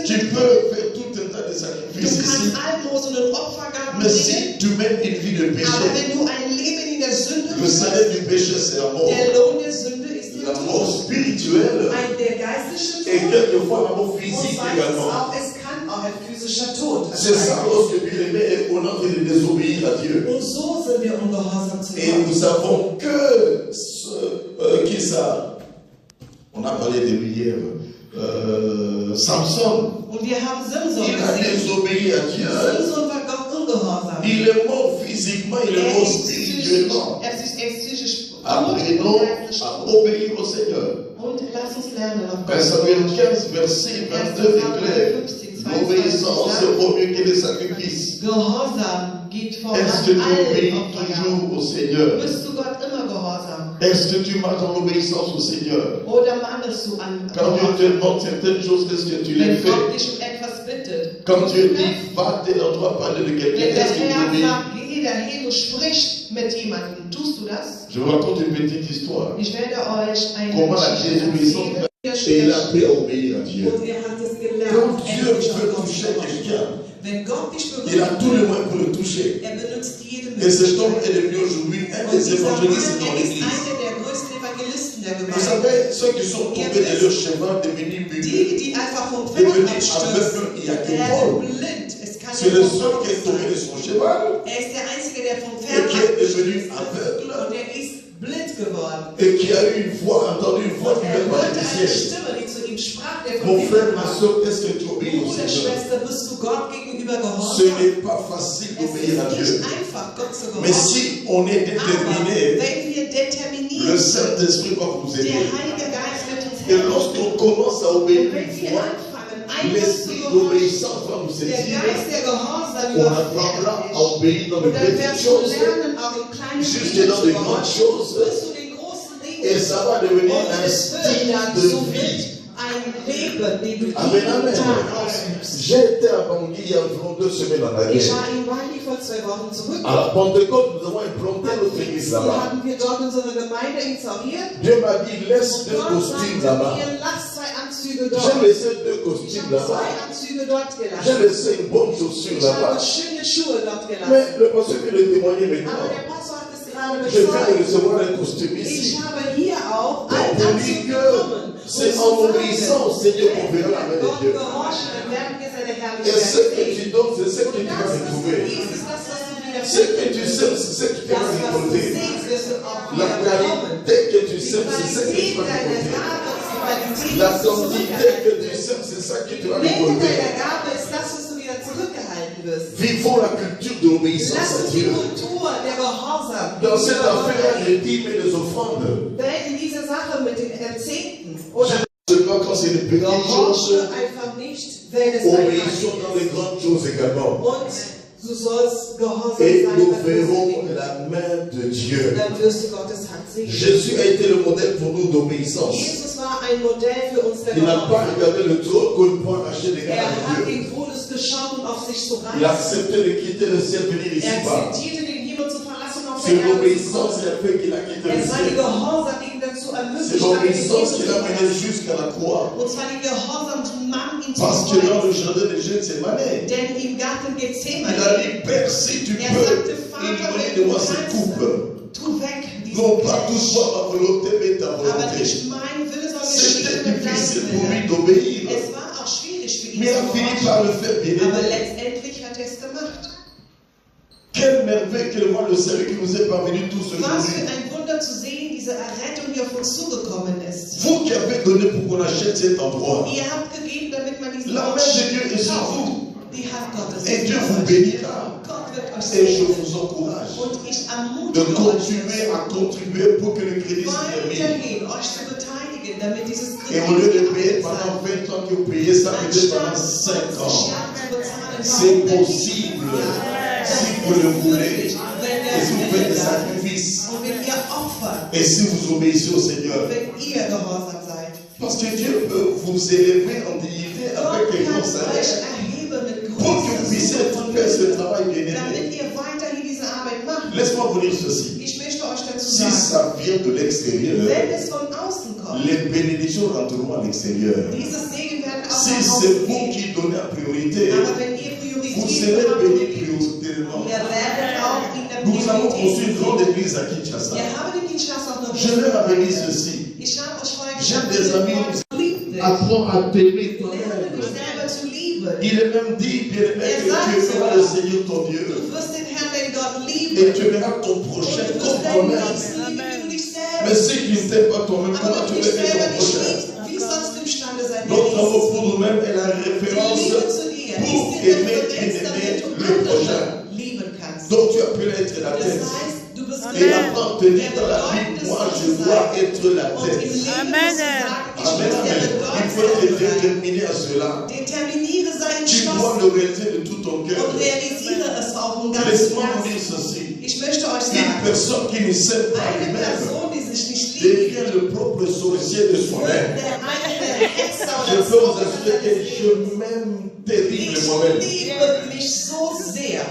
Tu peux faire tout un tas de sacrifices ici. Mais si tu mènes une vie de péché, le salaire du péché c'est la mort. La mort spirituelle et quelquefois la mort physique également. C'est ça lorsque Dieu est on est en train de désobéir à Dieu. Et nous savons que qui ça? On a parlé de hier. Samson. Il a désobéi à Dieu. Il est mort physiquement, il est mort spirituellement. Apprenons à obéir au Seigneur. 1 Samuel 15, verset 22 déclare: l'obéissance vaut mieux que les sacrifices. Est-ce que tu obéis toujours au Seigneur? Est-ce que tu marches dans l'obéissance au Seigneur? Quand Dieu te demande certaines choses, est-ce que tu les fais? Quand Dieu dit, va tel endroit parler de quelqu'un, est-ce que tu obéis? Je vous raconte une petite histoire. Comment la désobéissance et il a appris à obéir à Dieu. Quand Dieu veut toucher quelqu'un, il a tous les moyens pour le toucher. Et cet homme est devenu aujourd'hui un des évangélistes dans l'église. Vous savez, ceux qui sont tombés de leur chemin, devenus muets, devenus aveugles, il y a que Paul. C'est le seul qui est tombé de son cheval et qui est devenu aveugle et qui a eu une voix, entendu une voix qui lui a parlé du ciel. Mon frère, ma soeur, est-ce que tu obéis au Seigneur? Ce n'est pas facile d'obéir à Dieu. Mais si on est déterminé, le Saint-Esprit va vous aider. Et lorsqu'on commence à obéir une fois, l'esprit d'obéissance va nous saisir. On apprendra à obéir dans de petites choses, jusque dans de grandes choses. Et ça va devenir un style de vie. Amen, amen. J'ai été à Bangui il y a environ 2 semaines en arrière. À la Pentecôte, nous avons implanté notre église là-bas. Dieu m'a dit, laisse 2 costumes là-bas. J'ai laissé 2 costumes là-bas. J'ai laissé une bonne chaussure là-bas. Mais le pasteur peut le témoigner maintenant. Je viens de recevoir un costume ici. Donc, on dit que c'est en obéissant au Seigneur qu'on verra la main de Dieu. Et ce que tu donnes, c'est ce que tu vas retrouver. Ce que tu sèmes, c'est ce que tu vas récolter. La qualité que tu sèmes, c'est ce que tu vas récolter. La quantité que tu sèmes, c'est ça que tu vas récolter. Vivons la culture de l'obéissance à Dieu. Dans cette affaire, les dîmes et les offrandes. Je ne sais pas quand c'est les petites choses. Obéissons dans les grandes choses également. Et nous verrons la main de Dieu. Jésus a été le modèle pour nous d'obéissance. Il n'a pas regardé le trône qu'on peut acheter des gars de Dieu. Il a accepté de quitter le ciel, venir ici-bas. C'est l'obéissance qui a fait qu'il a quitté le ciel. C'est l'obéissance qui l'a mené jusqu'à la croix. Parce que dans le jardin de Gethsémane, il a dit, Père, si tu peux, éloigner de moi cette coupe. Non pas tout soit ma volonté, mais ta volonté. C'était difficile pour lui d'obéir. Mais il a fini par le faire, bien aimé. Quelle merveille que voir le salut qui nous est parvenu tous aujourd'hui. Vous qui avez donné pour qu'on achète cet endroit. La main de Dieu est sur vous. Et Dieu vous bénira. Et je vous encourage de continuer à contribuer pour que le crédit se termine. Et au lieu de payer pendant 20 ans que vous payez ça, peut-être pendant 5 ans. C'est possible. Si vous le voulez, et si vous faites des sacrifices, et si vous obéissez au Seigneur, parce que Dieu peut vous élever en dignité avec un grand salaire, pour que vous puissiez faire ce travail bien aimé. Laisse-moi vous dire ceci. Si ça vient de l'extérieur, les bénédictions rentreront à l'extérieur. Si c'est vous qui donnez la priorité, vous serez bénis prioritairement. Nous avons construit une grande église à Kinshasa. Je leur avais dit ceci. J'ai des amis, apprends à t'aimer toi-même. Il est même dit, bien aimé, que tu aimeras le Seigneur ton Dieu. Et tu aimeras ton prochain comme toi-même. Mais si tu ne t'aimes pas toi-même, comment tu aimes ton prochain? Notre amour pour nous-mêmes est la référence pour aimer et aimer le prochain. Donc tu as pu être la tête. Et appartenir dans la vie, moi je dois être la tête. Amen. Amen. Il faut être déterminé à cela. Tu dois le réaliser de tout ton cœur. Laisse-moi vous dire ceci. Une personne qui ne s'aime pas lui-même devient le propre sorcier de soi-même. Je peux vous assurer que je m'aime terrible moi-même.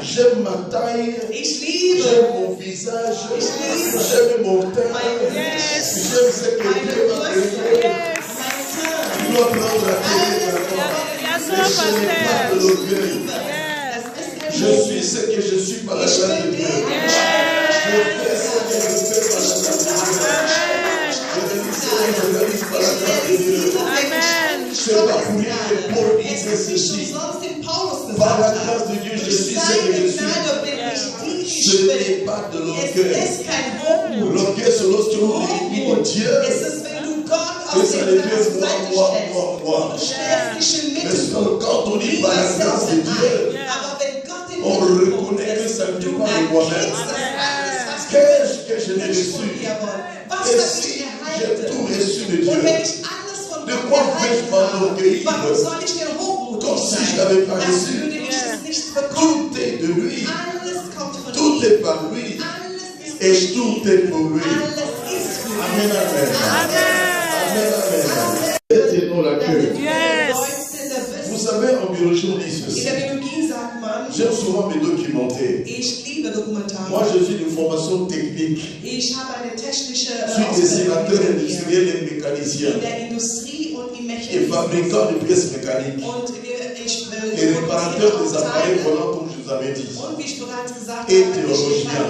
J'aime ma taille, j'aime mon visage, j'aime mon teint, j'aime ce que Dieu m'a créé. Je dois prendre la télé maintenant. Je n'ai pas de l'orgueil. Je suis ce que je suis par la grâce de Dieu. Je fais ce que je fais par la grâce de Dieu. Je réalise ce que je réalise par la grâce de Dieu. C'est pas pour lui que Paul disait ceci. Par la grâce de Dieu, je suis ce que je suis. Ce n'est pas de l'orgueil. L'orgueil, c'est lorsque vous éliminez Dieu. Et ça devient moi. Mais quand on dit par la grâce de Dieu, on reconnaît que ça ne vient pas de moi-même. Qu'est-ce que je n'ai reçu? Et si j'ai tout reçu de Dieu, de quoi vais-je m'enorgueillir? Comme si je n'avais pas reçu. Tout est de lui. Tout est par lui. Et tout est pour lui. Amen, amen. Amen, amen. Tenons la queue. Vous savez, en biologie, on dit ceci. J'aime souvent me documenter. Moi, je suis d'une formation technique. Je suis dessinateur industriel et mécanicien. Et fabricant de pièces mécaniques. Et réparateur des appareils volants, comme je vous avais dit. Et théologien.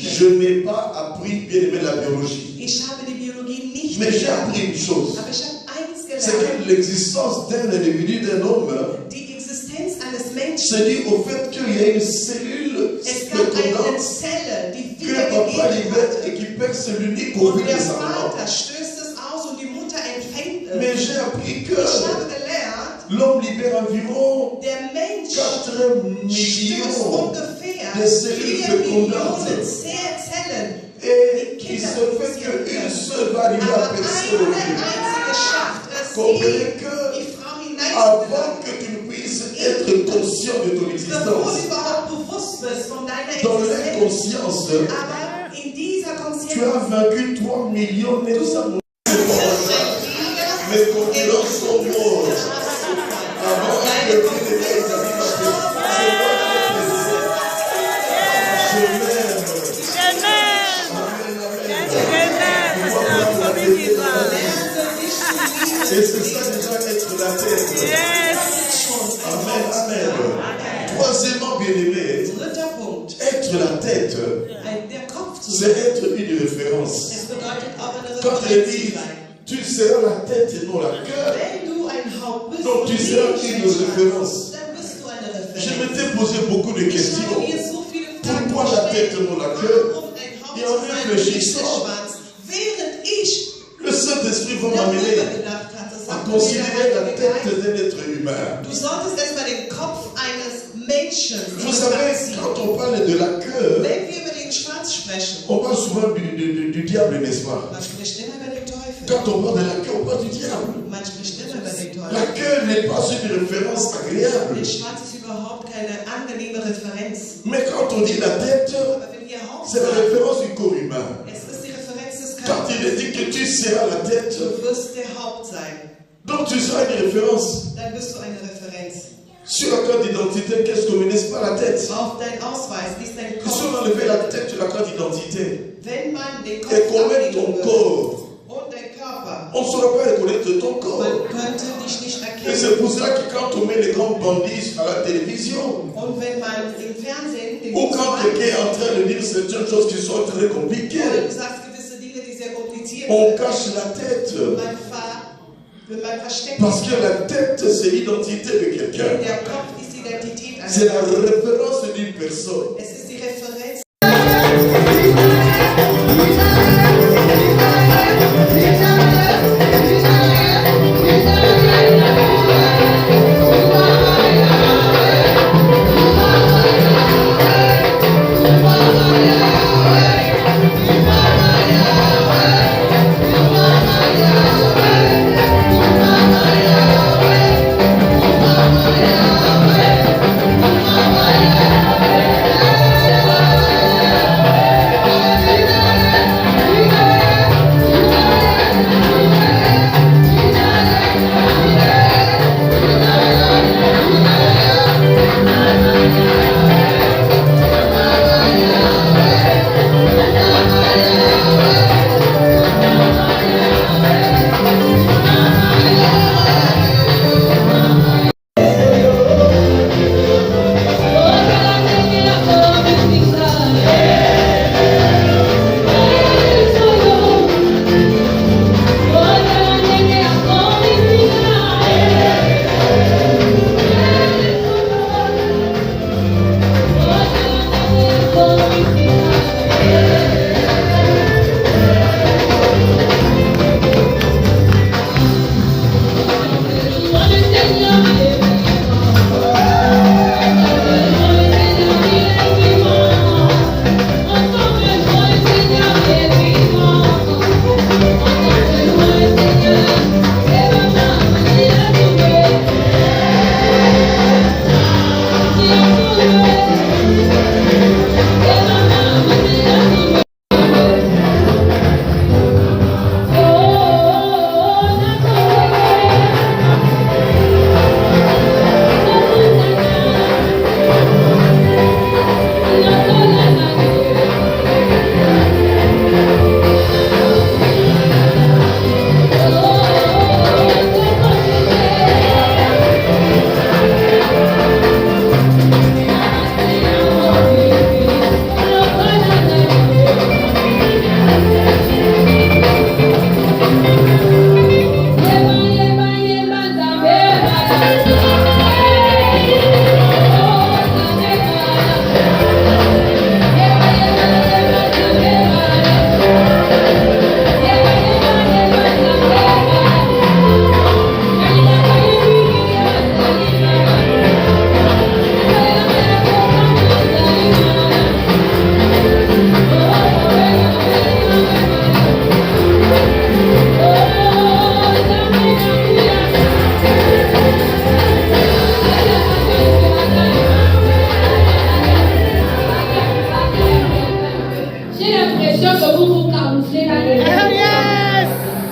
Je n'ai pas appris bien aimé la biologie. Mais j'ai appris une chose. C'est que l'existence d'un individu, d'un homme, se dit au fait qu'il y a une cellule fécondante que papa libère et qui perce l'unique ovule de sa maman. Mais j'ai appris que l'homme libère environ 4 millions de cellules fécondantes. Et il se fait qu'une seule va arriver à percer l'ovule. Comprenez que avant que tu ne puisses être conscient de ton existence, dans l'inconscience, tu as vaincu 3 millions 900 000. Mes concurrents sont morts. Avant que le prix de l'Église arrive à faire. Et c'est ça déjà être la tête. Amen, amen. Troisièmement, bien-aimé, être la tête, c'est être une référence. Quand il dit, tu seras la tête et non la queue, donc tu seras une référence. Je m'étais posé beaucoup de questions. Pourquoi la tête et non la queue? Et en réfléchissant, le Saint-Esprit va m'amener à considérer la tête d'un être humain. Vous savez, quand on parle de la queue, on parle souvent du diable, n'est-ce pas? Quand on parle de la queue, on parle du diable. La queue n'est pas une référence agréable. Mais quand on dit la tête, c'est la référence du corps humain. Quand il est dit que tu seras la tête, donc tu seras une référence. Sur la carte d'identité, qu'est-ce que n'est-ce pas la tête? Si on enlevait la tête sur la carte d'identité et qu'on met ton corps on ne saura pas reconnaître ton corps. Man könnte dich nicht Et erkennen. c'est pour ça que quand on met les grands bandits à la télévision, Und wenn man im Fernsehen den ou quand quelqu'un est en train de dire certaines choses qui sont très compliquées, oder du sagst gewisse Dinge, die sehr kompliziert on sind, cache la tête. man versteckt Parce que la tête, c'est l'identité de quelqu'un. der Kopf ist die Identität einer C'est la Person. référence d'une personne. Es ist die Referenz.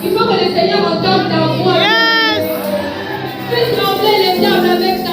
Il faut que le Seigneur entende ta voix. Puisse trembler les diables avec ta